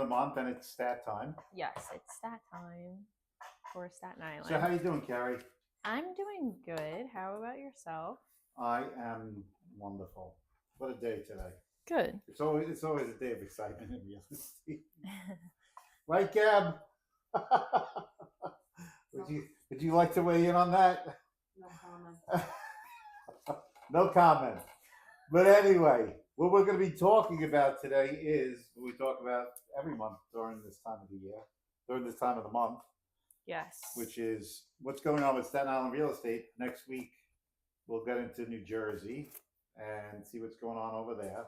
the month, and it's stat time. Yes, it's stat time for Staten Island. So how you doing, Carrie? I'm doing good. How about yourself? I am wonderful. What a day today. Good. It's always a day of excitement in real estate. Right, Gab? Would you like to weigh in on that? No comment. No comment. But anyway, what we're going to be talking about today is what we talk about every month during this time of the year, during this time of the month, Yes. which is what's going on with Staten Island real estate. Next week, we'll get into New Jersey and see what's going on over there.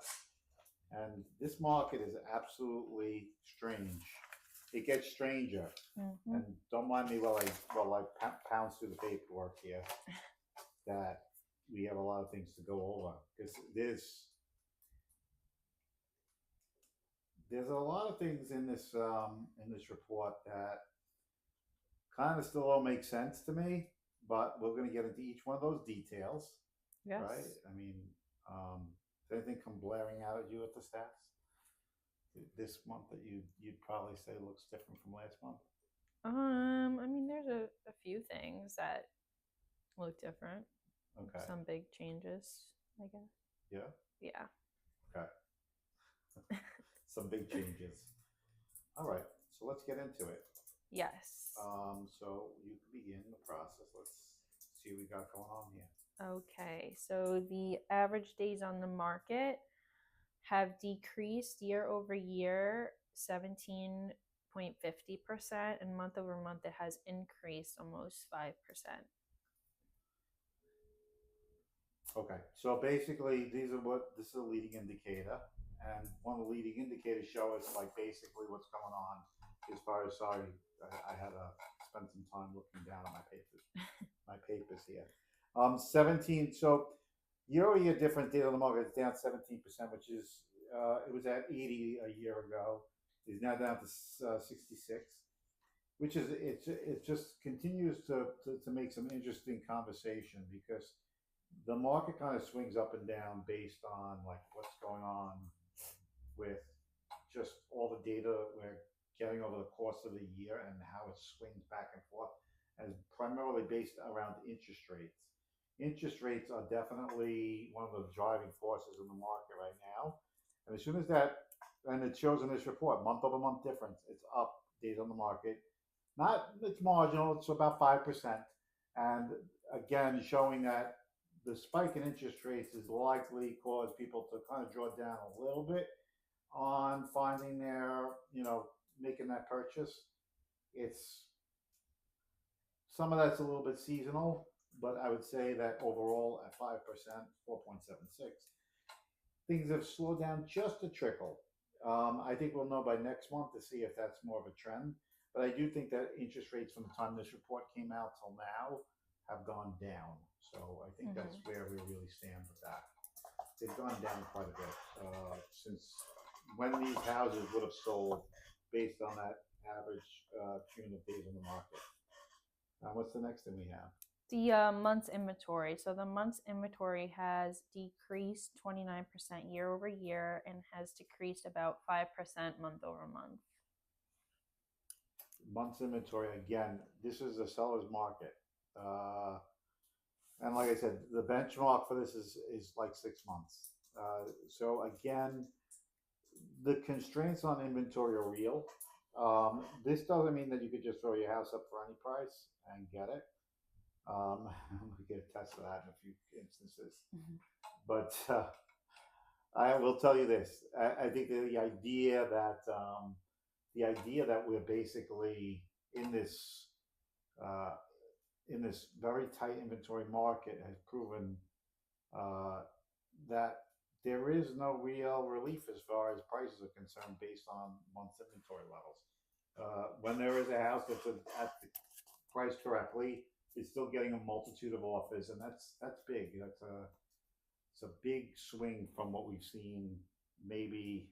And this market is absolutely strange. It gets stranger. Mm-hmm. And don't mind me while I pounce through the paperwork here. That we have a lot of things to go over because there's a lot of things in this report that kind of still don't make sense to me. But we're going to get into each one of those details. Yes. Right? I mean, does anything come blaring out at you at the stats this month that you'd probably say looks different from last month? I mean, there's a few things that look different. Okay. Some big changes, I guess. Yeah. Yeah. Okay. Some big changes. All right. So let's get into it. Yes. So you can begin the process. Let's see what we got going on here. Okay, so the average days on the market have decreased year over year 17.50%, and month over month it has increased almost 5%. Okay, so basically this is a leading indicator, and one of the leading indicators show us like basically what's going on as far as I had to spend some time looking down at my papers here. 17. So year-over-year difference data on the market is down 17%, which is it was at 80 a year ago. It's now down to 66, which is it just continues to make some interesting conversation because the market kind of swings up and down based on like what's going on with just all the data we're getting over the course of the year and how it swings back and forth, and is primarily based around interest rates. Interest rates are definitely one of the driving forces in the market right now. And as soon as that, and it shows in this report, month over month difference, it's up days on the market. It's marginal, it's about 5%. And again, showing that the spike in interest rates is likely cause people to kind of draw down a little bit on finding making that purchase. Some of that's a little bit seasonal, but I would say that overall at 5%, 4.76, things have slowed down just a trickle. I think we'll know by next month to see if that's more of a trend. But I do think that interest rates from the time this report came out till now have gone down. So I think that's where we really stand with that. They've gone down quite a bit since when these houses would have sold based on that average tune of days on the market. What's the next thing we have? The month's inventory. So the month's inventory has decreased 29% year over year and has decreased about 5% month over month. Month's inventory, again, this is a seller's market. And like I said, the benchmark for this is like 6 months. So again, the constraints on inventory are real. This doesn't mean that you could just throw your house up for any price and get it. We get a test of that in a few instances. But I will tell you this: I think the idea that we're basically in this very tight inventory market has proven that there is no real relief as far as prices are concerned based on month's inventory levels. When there is a house that's at the price correctly, it's still getting a multitude of offers, and that's big. It's a big swing from what we've seen maybe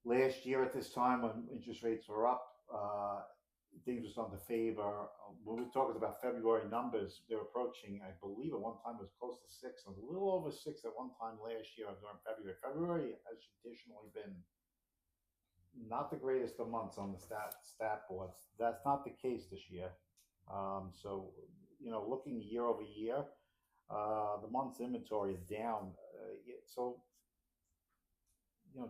last year at this time when interest rates were up. Things were starting to favor. When we're talking about February numbers, they're approaching, I believe at one time it was close to 6, a little over 6 at one time last year during February. February has traditionally been not the greatest of months on the stat boards. That's not the case this year. So looking year over year, the month's inventory is down. So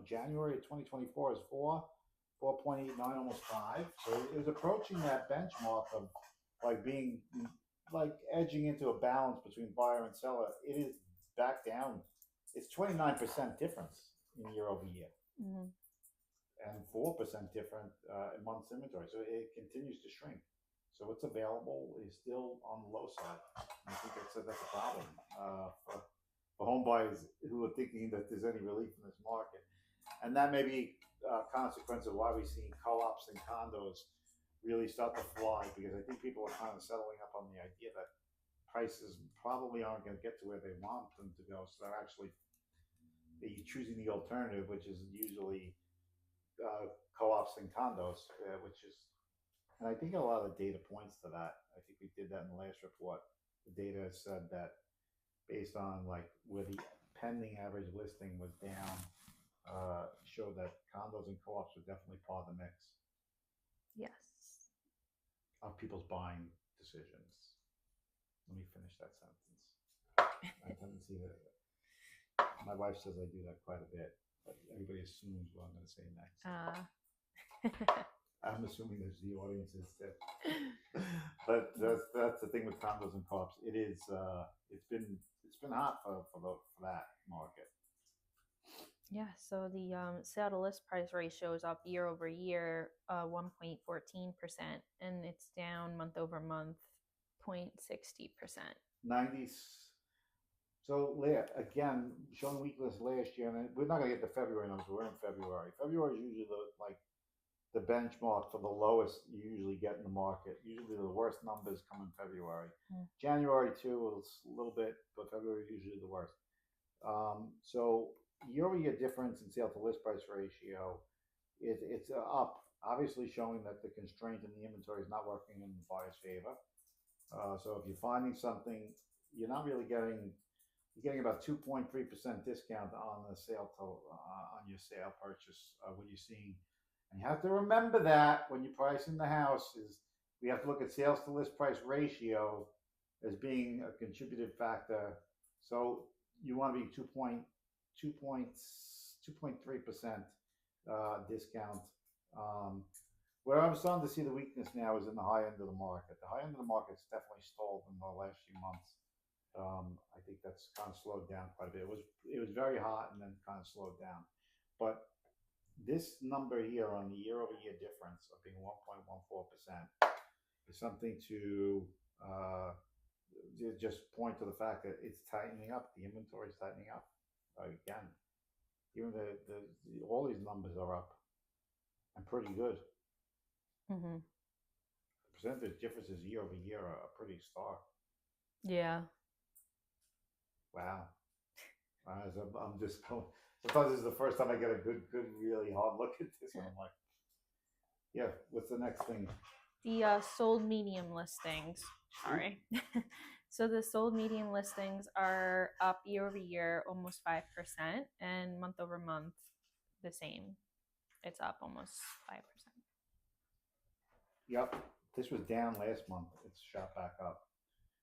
January of 2024 is 4.89, almost 5. So it was approaching that benchmark of like being like edging into a balance between buyer and seller. It is back down. It's 29% difference in year over year. Mm-hmm. And 4% different in months inventory. So it continues to shrink. So what's available is still on the low side. And I think that's a problem for home buyers who are thinking that there's any relief in this market. And that may be a consequence of why we're seeing co-ops and condos really start to fly, because I think people are kind of settling up on the idea that prices probably aren't going to get to where they want them to go. So they're actually choosing the alternative, which is usually co-ops and condos, which is, and I think a lot of the data points to that. I think we did that in the last report. The data said that based on like where the pending average listing was down, showed that condos and co-ops were definitely part of the mix. Yes. Of people's buying decisions. Let me finish that sentence. I haven't seen it. My wife says I do that quite a bit, but everybody assumes what I'm going to say next. I'm assuming there's the audiences too. But that's the thing with condos and co-ops. It is it's been hot for that market. Yeah, so the sale to list price ratio is up year over year, 1.14%, and it's down month over month, 0.60%. 90s. So again, showing weakness last year, and we're not going to get the February numbers. We're in February. February is usually the benchmark for the lowest you usually get in the market. Usually the worst numbers come in February. January too was a little bit, but February is usually the worst. So year-over-year difference in sale to list price ratio, it's up, obviously showing that the constraint in the inventory is not working in the buyer's favor. So if you're finding something, you're not really getting, you're getting about 2.3% discount on the sale to on your sale purchase. What you're seeing, and you have to remember that when you're pricing the house, is we have to look at sales to list price ratio as being a contributive factor. So you want to be 2.3% discount. Where I'm starting to see the weakness now is in the high end of the market. The high end of the market's definitely stalled in the last few months. I think that's kind of slowed down quite a bit. It was very hot and then kind of slowed down. But this number here on the year-over-year difference of being 1.14% is something to just point to the fact that it's tightening up. The inventory is tightening up again. Even all these numbers are up and pretty good. Mm-hmm. The percentage differences year over year are pretty stark. Yeah. Wow. I'm just going. Sometimes this is the first time I get a good, really hard look at this, and I'm like, yeah. What's the next thing? The sold medium listings. Sorry. So the sold medium listings are up year over year, almost 5%, and month over month, the same. It's up almost 5%. Yep. This was down last month. It's shot back up.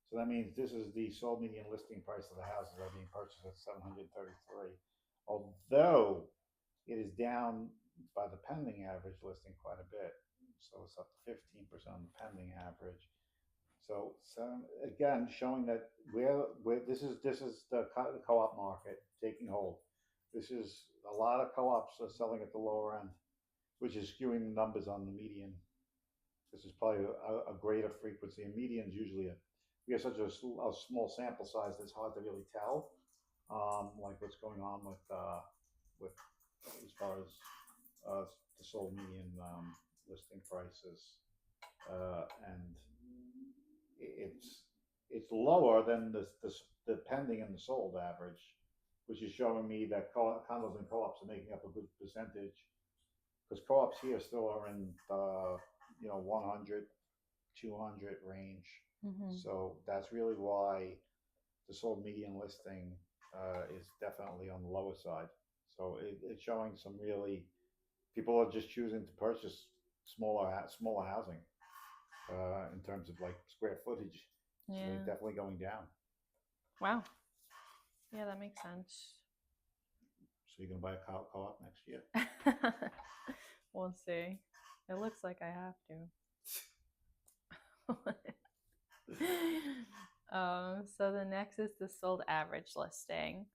So that means this is the sold median listing price of the houses that are being purchased at $733. Although it is down by the pending average listing quite a bit. So it's up to 15% on the pending average. So again, showing that where this is the co-op market taking hold. This is a lot of co-ops are selling at the lower end, which is skewing the numbers on the median. This is probably a greater frequency. And median's usually we have such a small sample size that it's hard to really tell, like what's going on with as far as the sold median listing prices, and it's lower than the pending and the sold average, which is showing me that condos and co-ops are making up a good percentage, because co-ops here still are in the 100, 200 range. Mm-hmm. So that's really why the sold median listing is definitely on the lower side. So it's showing some really People are just choosing to purchase smaller housing in terms of like square footage. So they're Yeah. definitely going down. Wow. Yeah, that makes sense. So you're gonna buy a co-op next year? We'll see. It looks like I have to. So the next is the sold average listing.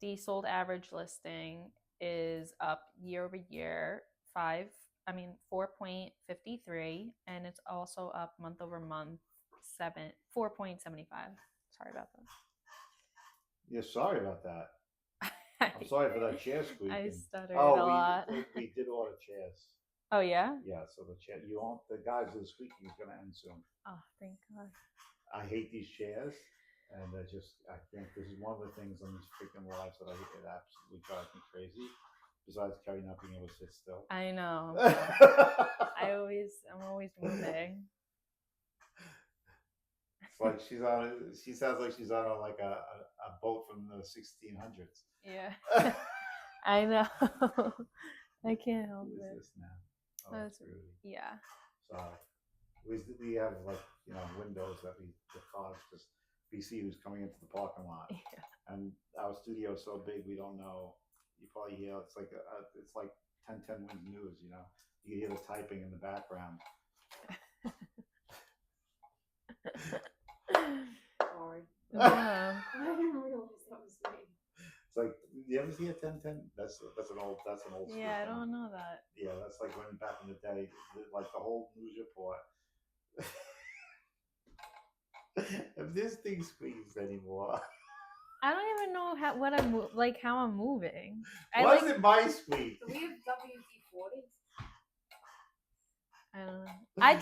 The sold average listing is up year over year 4.53, and it's also up month over month 4.75. Sorry about Yeah, sorry about that. that. I'm sorry for that chair squeaking. I stuttered Oh, a lot. we did order chairs. Oh yeah? Yeah, so the chair the guys who are squeaking is gonna end soon. Oh, thank God. I hate these chairs, and I think this is one of the things on these freaking lives that it absolutely drives me crazy. Besides Kerry not being able to sit still. I know. I'm always moving. It's like she sounds like she's on a boat from the 1600s. Yeah. I know. I can't help Who is it. this now? Oh, That's it's Rudy. yeah. Sorry. We have windows that the cars just we see who's coming into the parking lot. Yeah. And our studio is so big we don't know. You probably hear it's like 1010 Wins News. You hear the typing in the background. Sorry. No. I didn't realize that was me. It's like, you ever see a 1010? That's an old Yeah, I thing. don't know that. Yeah, that's like when back in the day, like the whole news report. If this thing squeezes anymore. I don't even know how I'm moving. Why is it my squeeze? Do we have WD-40? I don't know. I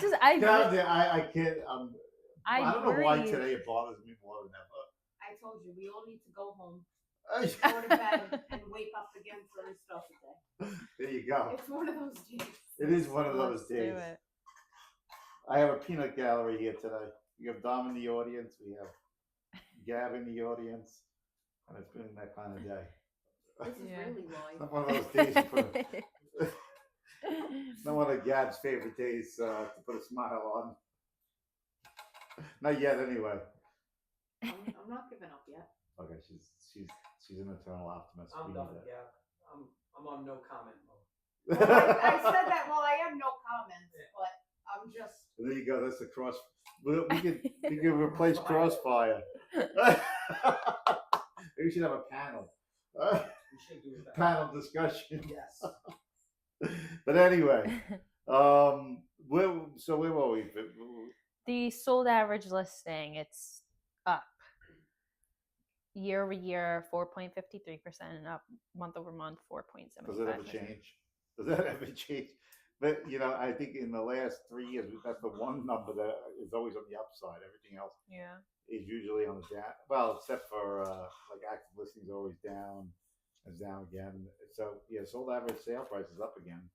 can't. I don't know why today it bothers me more than ever. I told you, we all need to go home, go to bed, and wake up again for the stuff today. There you go. It's one of those days. It is one of those Let's days. do it. I have a peanut gallery here today. We have Dom in the audience. We have Gab in the audience. And it's been that kind of day. This is really live. Not one of those days you put not one of Gab's favorite days to put a smile on. Not yet, anyway. I'm not giving up yet. Okay, she's an eternal optimist. I'm We done. need that. Yeah, I'm on no comment mode. Well, I said that. Well, I have no comments, but I'm just. There you go. That's the cross. We can replace Crossfire. Maybe we should have a panel. We should do that. Panel discussion. Yes. But anyway, where were we? The sold average listing, it's up year over year 4.53% and up month over month 4.75%. Does it ever change? Does that ever change? But I think in the last 3 years, that's the one number that is always on the upside. Everything else Yeah. is usually on the down. Well, except for like active listings are always down. It's down again. So yeah, sold average sale price is up again.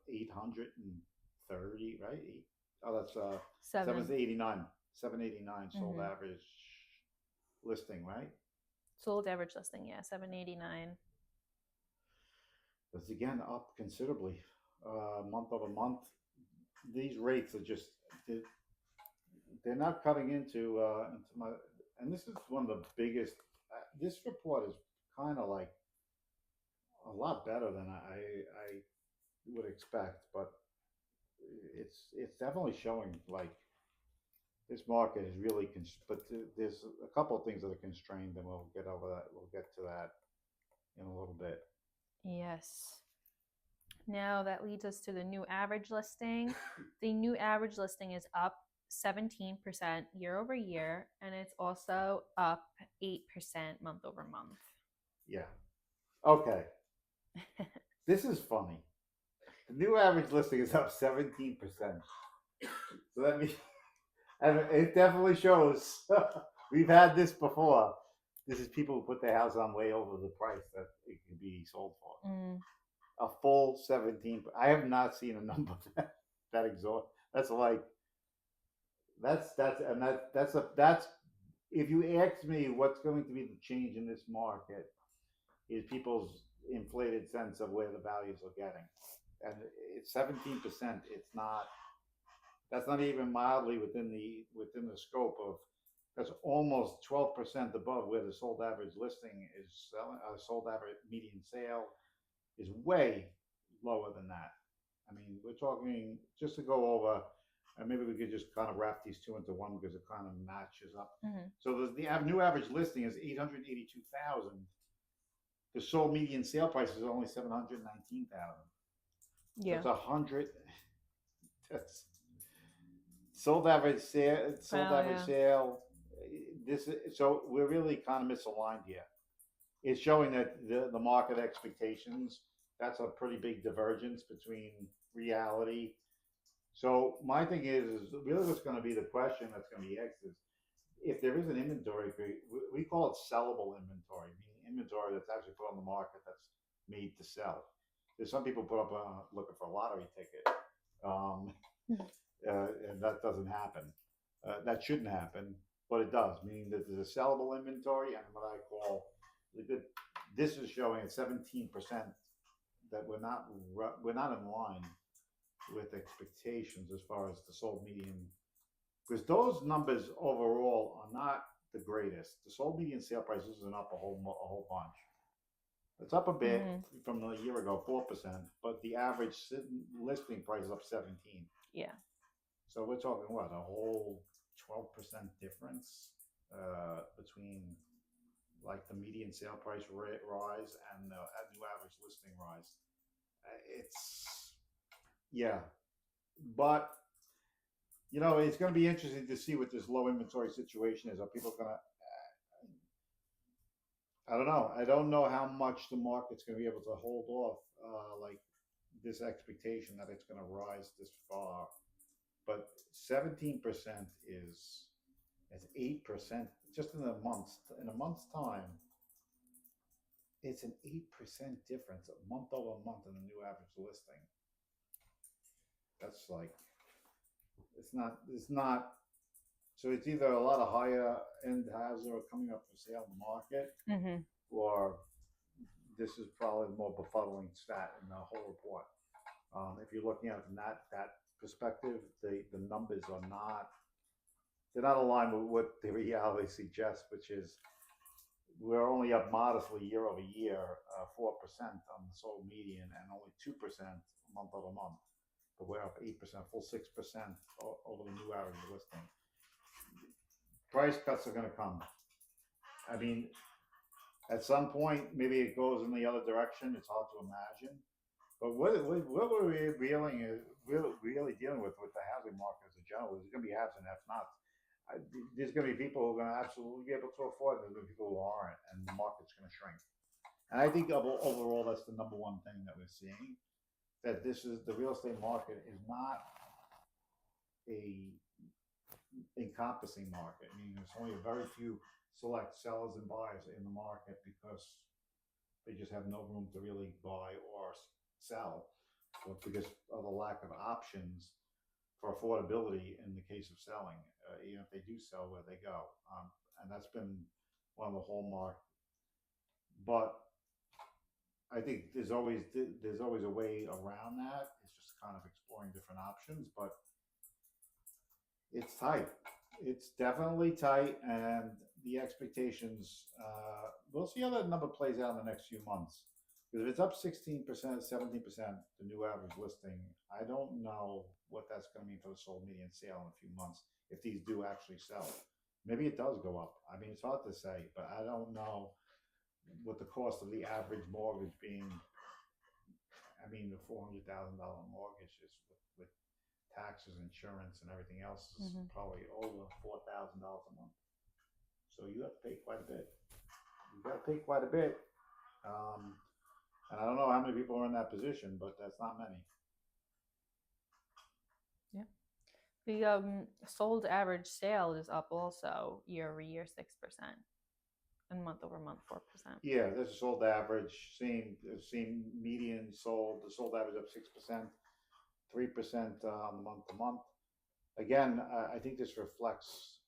830, right? That's 789. 789 sold average listing, right? Sold average listing, yeah, 789. That's again up considerably, month over month. These rates are just they're not cutting into my. And this is one of the biggest. This report is kind of like a lot better than I would expect, but it's definitely showing like this market is really but there's a couple of things that are constrained, and we'll get over that. We'll get to that in a little bit. Yes. Now that leads us to the new average listing. The new average listing is up 17% year over year, and it's also up 8% month over month. Yeah. Okay. This is funny. The new average listing is up 17%. So that means, and it definitely shows we've had this before. This is people who put their house on way over the price that it can be sold for. A full 17. I have not seen a number that exhaust. That's like that's if you ask me what's going to be the change in this market is people's inflated sense of where the values are getting. And it's 17%. It's not. That's not even mildly within the scope of. That's almost 12% above where the sold average listing is selling. Sold average median sale is way lower than that. I mean, we're talking just to go over, and maybe we could just kind of wrap these two into one because it kind of matches up. Mhm. So the new average listing is 882,000. The sold median sale price is only 719,000. Yeah. That's 100. That's sold average sale. Sold Wow, average yeah. sale. So we're really kind of misaligned here. It's showing that the market expectations. That's a pretty big divergence between reality. So my thing is really what's going to be the question that's going to be asked is if there is an inventory, we call it sellable inventory, meaning inventory that's actually put on the market that's made to sell. There's some people put up looking for a lottery ticket, and that doesn't happen. That shouldn't happen, but it does, meaning that there's a sellable inventory and what I call this is showing at 17% that we're not in line with expectations as far as the sold median, because those numbers overall are not the greatest. The sold median sale prices are up a whole bunch. It's up a bit from a year ago, 4%, but the average listing price is up 17. Yeah. So we're talking what, a whole 12% difference between like the median sale price rise and the new average listing rise. Yeah, but it's going to be interesting to see what this low inventory situation is. Are people going to? I don't know. I don't know how much the market's going to be able to hold off like this expectation that it's going to rise this far. But 17% is 8% just in a month's time. It's an 8% difference, month over month, in the new average listing. That's like, it's not. So it's either a lot of higher end houses are coming up for sale in the market, or this is probably the more befuddling stat in the whole report. If you're looking at it from that perspective, the numbers are not. They're not aligned with what the reality suggests, which is we're only up modestly year over year, 4% on the sold median, and only 2% month over month. But we're up 8%, full 6% over the new average listing. Price cuts are going to come. I mean, at some point, maybe it goes in the other direction. It's hard to imagine. But what we're really dealing with the housing market as a general, there's going to be haves and have-nots. There's going to be people who are going to absolutely be able to afford it. There's going to be people who aren't, and the market's going to shrink. And I think overall, that's the number one thing that we're seeing. That the real estate market is not a encompassing market. I mean, there's only a very few select sellers and buyers in the market because they just have no room to really buy or sell, or because of the lack of options for affordability in the case of selling. Even if they do sell, where they go, and that's been one of the hallmark. But I think there's always a way around that. It's just kind of exploring different options, but it's tight. It's definitely tight, and the expectations. We'll see how that number plays out in the next few months. Because if it's up 16%, 17%, the new average listing, I don't know what that's going to mean for the sold median sale in a few months if these do actually sell. Maybe it does go up. I mean, it's hard to say, but I don't know what the cost of the average mortgage being. I mean, the $400,000 mortgage is with taxes, insurance, and everything else is probably over $4,000 a month. So you have to pay quite a bit. And I don't know how many people are in that position, but that's not many. Yeah. The sold average sale is up also year over year 6%, and month over month 4%. Yeah, there's a sold average. Seen median sold. The sold average up 6%, 3% month to month. Again, I think this reflects.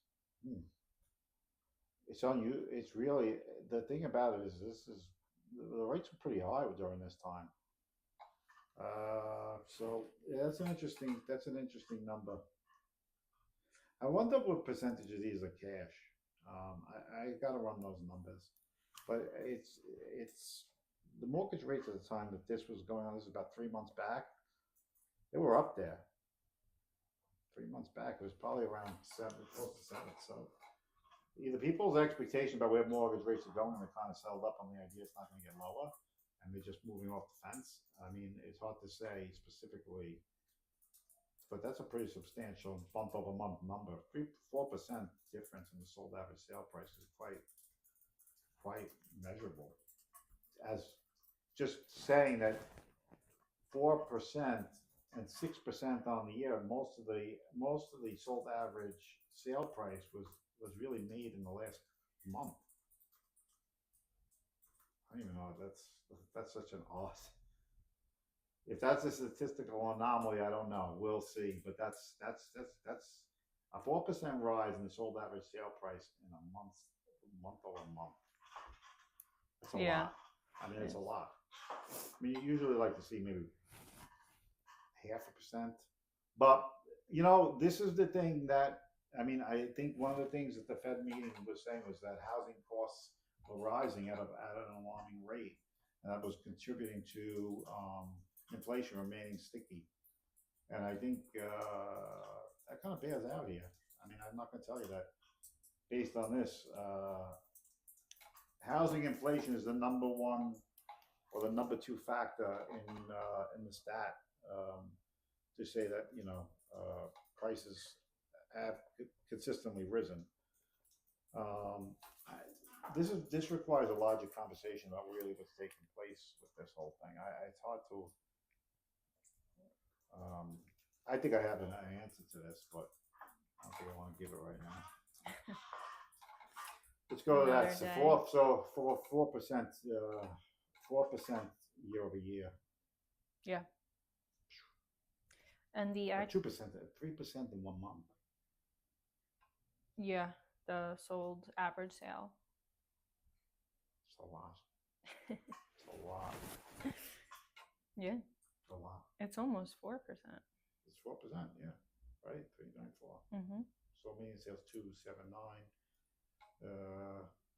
It's on you. It's really the thing about it is this is the rates were pretty high during this time. So yeah, that's an interesting number. I wonder what percentage of these are cash. I gotta run those numbers, but it's the mortgage rates at the time that this was going on. This is about 3 months back. They were up there. 3 months back, it was probably around seven, close to seven. So either people's expectation about where mortgage rates are going, and they're kind of settled up on the idea it's not going to get lower, and they're just moving off the fence. I mean, it's hard to say specifically, but that's a pretty substantial month over month number. 4% difference in the sold average sale price is quite measurable. As just saying that 4% and 6% on the year, most of the sold average sale price was really made in the last month. I don't even know if that's such an awesome. If that's a statistical anomaly, I don't know. We'll see. But that's a 4% rise in the sold average sale price in a month over month. That's a lot. I mean, it's a lot. I mean, you usually like to see maybe 0.5%, but you know, this is the thing that I mean. I think one of the things that the Fed meeting was saying was that housing costs were rising at an alarming rate, and that was contributing to inflation remaining sticky. And I think that kind of bears out here. I mean, I'm not going to tell you that based on this. Housing inflation is the number one or the number two factor in the stat to say that prices have consistently risen. This requires a larger conversation about really what's taking place with this whole thing. It's hard to. I think I have an answer to this, but I don't think I want to give it right now. Let's go to that. So 4%, 4% year over year. Yeah. And the 2%, 3% in 1 month. Yeah, the sold average sale. It's a lot. It's a lot. Yeah. It's a lot. It's almost 4%. It's 4%, yeah. Right? 394. Mm-hmm. So median sales 279.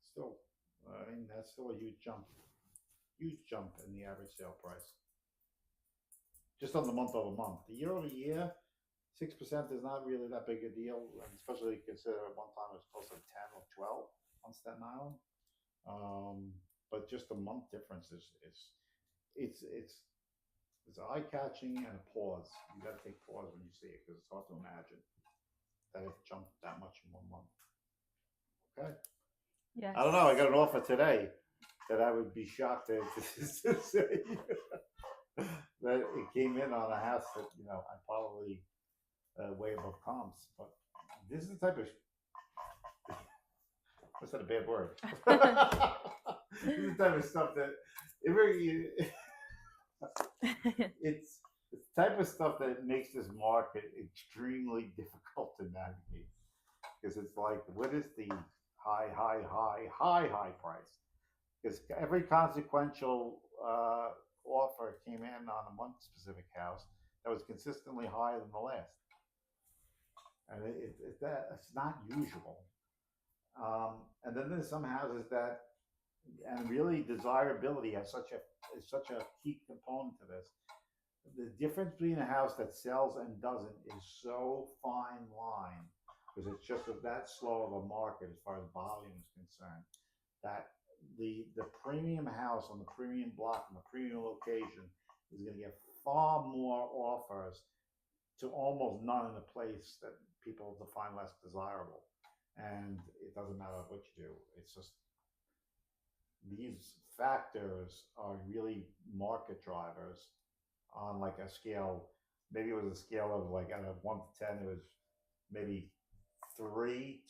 Still, I mean, that's still a huge jump in the average sale price. Just on the month over month. The year over year, 6% is not really that big a deal, especially consider at one time it was close to 10 or 12 on Staten Island. But just the month difference is it's eye catching and a pause. You got to take pause when you see it because it's hard to imagine that it jumped that much in 1 month. Okay. Yes. I don't know. I got an offer today that I would be shocked to say that it came in on a house that I probably way above comps. But this is the type of what's that a bad word? This is the type of stuff that it's the type of stuff that makes this market extremely difficult to navigate because it's like, what is the high price? Because every consequential offer came in on one specific house that was consistently higher than the last, and it's not usual. And then there's some houses that, and really desirability is such a key component to this. The difference between a house that sells and doesn't is so fine line because it's just that slow of a market as far as volume is concerned. That the premium house on the premium block in the premium location is going to get far more offers to almost none in a place that people define less desirable. And it doesn't matter what you do. It's just these factors are really market drivers on like a scale. Maybe it was a scale of like out of 1 to 10, it was maybe 3.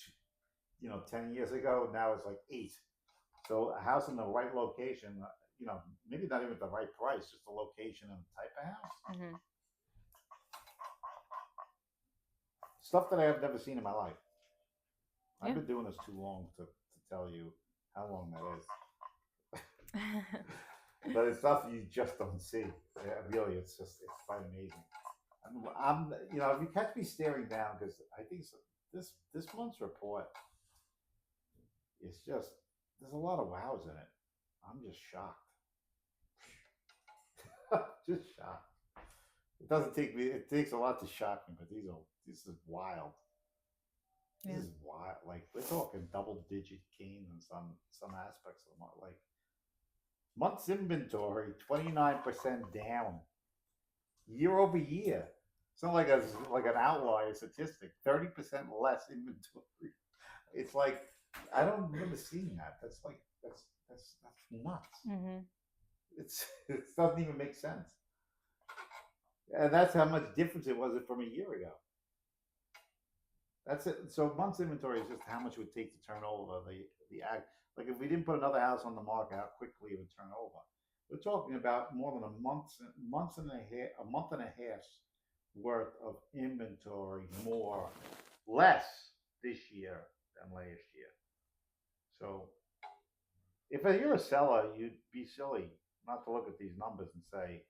10 years ago. Now it's like 8. So a house in the right location, maybe not even the right price, just the location and the type of house. Mm-hmm. Stuff that I have never seen in my life. Yeah. I've been doing this too long to tell you how long that is. But it's stuff you just don't see. Yeah, really, it's quite amazing. If you catch me staring down, because I think this month's report is just there's a lot of wows in it. I'm just shocked. Just shocked. It doesn't take me. It takes a lot to shock me, but this is wild. This Yeah. is wild. Like we're talking double-digit gains in some aspects of the market. Like month's inventory 29% down year over year. It's not like an outlier statistic. 30% less inventory. It's like I don't remember seeing that. That's nuts. Mm-hmm. It doesn't even make sense. And that's how much difference it was from a year ago. That's it. So month's inventory is just how much it would take to turn over the act. Like if we didn't put another house on the market, how quickly it would turn over. We're talking about more than a month and a half's worth of inventory less this year than last year. So if you're a seller, you'd be silly not to look at these numbers and say,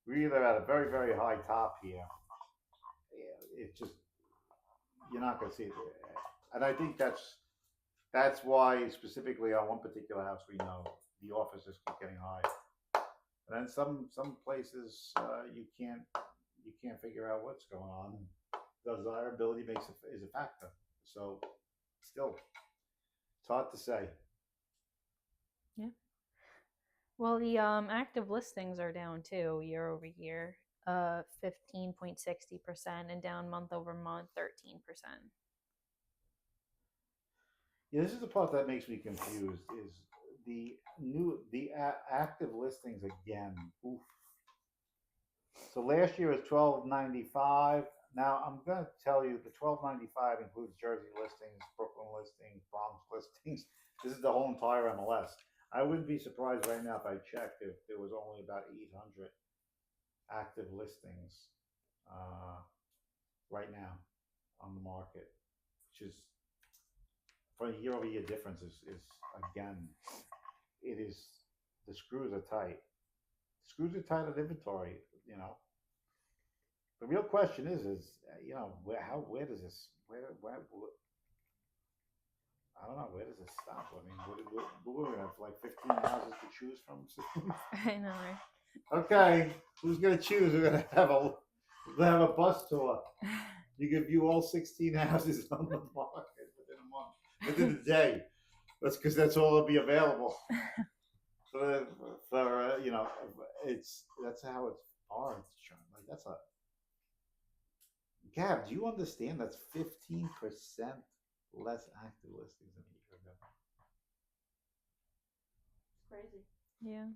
we're either at a very, very high top here. It's just, you're not going to see it. And I think that's why specifically on one particular house, we know the offers just keep getting higher. And then some places you can't figure out what's going on. Desirability is a factor. So still, it's hard to say. Yeah. Well, the active listings are down too year over year, 15.60%, and down month over month 13%. Yeah, this is the part that makes me confused. Is the active listings again? Oof. So last year was 1295. Now I'm going to tell you the 1295 includes Jersey listings, Brooklyn listings, Bronx listings. This is the whole entire MLS. I wouldn't be surprised right now if I checked if there was only about 800 active listings right now on the market, which is for a year over year difference is again, it is the screws are tight. The screws are tight of inventory, The real question is where does this I don't know, where does this stop? I mean, we're gonna have like 15 houses to choose from soon. I know, right? Okay, who's gonna choose? We're gonna have a bus tour. You can view all 16 houses on the market within a month, within a day. That's because that's all that'll be available. For that's how it's hard. Like that's a Gab. Do you understand? That's 15% less active listings than a year ago. Crazy. Yeah.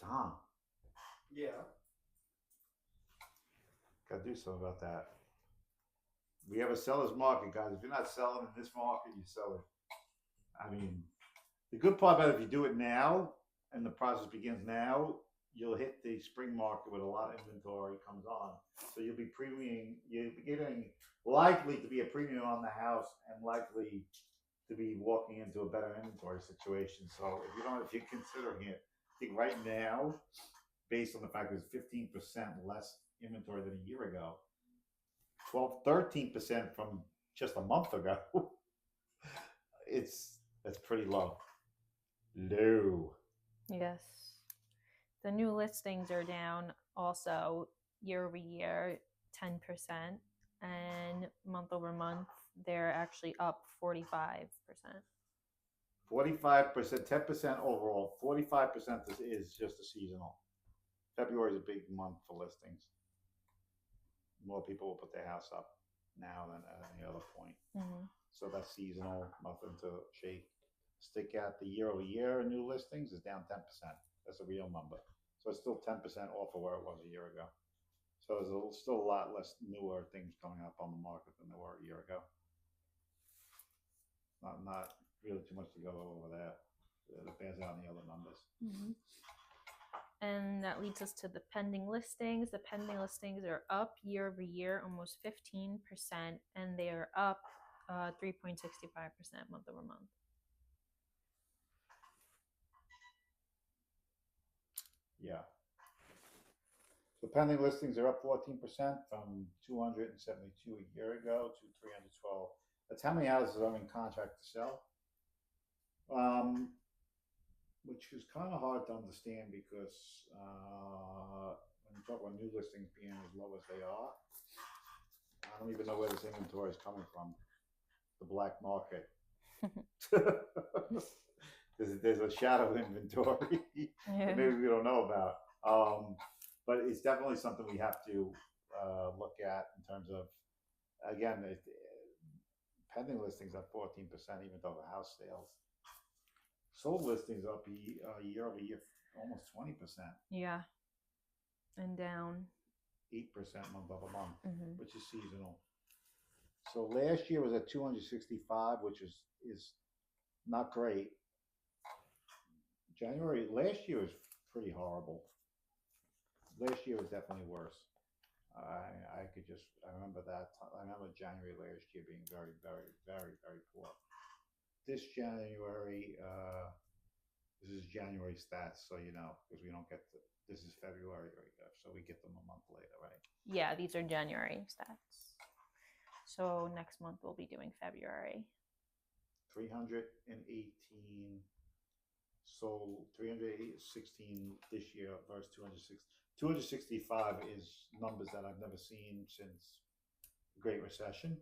Tom, Yeah. gotta do something about that. We have a seller's market, guys. If you're not selling in this market, you're selling. I mean, the good part about it, if you do it now and the process begins now, you'll hit the spring market with a lot of inventory comes on. So you'll be getting likely to be a premium on the house and likely to be walking into a better inventory situation. So if you're considering it, I think right now, based on the fact there's 15% less inventory than a year ago, 13% from just a month ago, that's pretty low. Low. Yes. The new listings are down also year over year 10%, and month over month they're actually up 45%. 45%, 10% overall. 45% is just a seasonal. February is a big month for listings. More people will put their house up now than at any other point. Mm-hmm. So that's seasonal, nothing to shake. Stick out the year over year new listings is down 10%. That's a real number. So it's still 10% off of where it was a year ago. So there's still a lot less newer things coming up on the market than there were a year ago. Not really too much to go over that. It bears out in the other numbers. Mm-hmm. And that leads us to the pending listings. The pending listings are up year over year, almost 15%, and they are up 3.65% month over month. Yeah. The pending listings are up 14% from 272 a year ago to 312. That's how many houses are in contract to sell. Which is kind of hard to understand because when you talk about new listings being as low as they are, I don't even know where this inventory is coming from. The black market. there's a shadow inventory that maybe we don't know about. But it's definitely something we have to look at in terms of, again, pending listings up 14%, even though the house sales. Sold listings up year over year, almost 20%. Yeah. And down 8% month over month, Mhm. which is seasonal. So last year was at 265, which is not great. January last year was pretty horrible. Last year was definitely worse. I remember that. I remember January last year being very, very, very, very poor. This January, this is January stats, so you know, because we don't get this is February, so we get them a month later, right? Yeah, these are January stats. So next month we'll be doing February. 318 sold, 316 this year versus 265 is numbers that I've never seen since the Great Recession.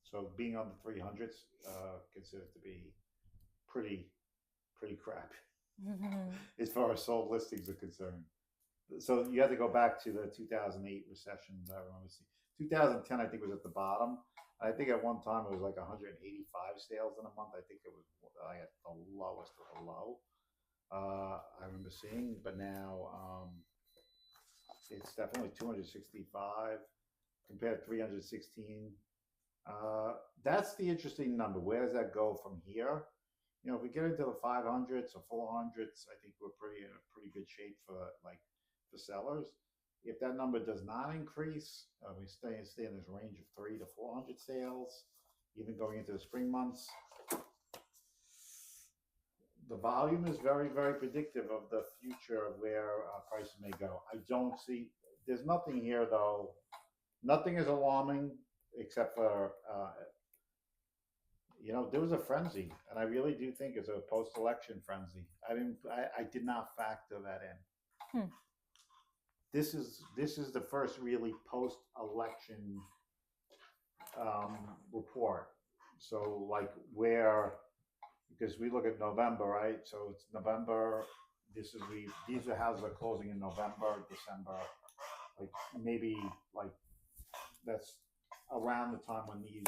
So being on the 300s considered to be pretty crap as far as sold listings are concerned. So you have to go back to the 2008 recession. I remember 2010, I think, was at the bottom. I think at one time it was like 185 sales in a month. I think it was at the lowest of the low. I remember seeing, but now it's definitely 265 compared to 316. That's the interesting number. Where does that go from here? You know, if we get into the 500s or 400s, I think we're in a pretty good shape for sellers. If that number does not increase, we stay in this range of 300 to 400 sales, even going into the spring months. The volume is very, very predictive of the future of where prices may go. I don't see, there's nothing here though. Nothing is alarming except for, you know, there was a frenzy, and I really do think it's a post-election frenzy. I did not factor that in. This is the first really post-election report. So like because we look at November, right? So it's November. These are houses that are closing in November, December, like maybe like that's around the time when these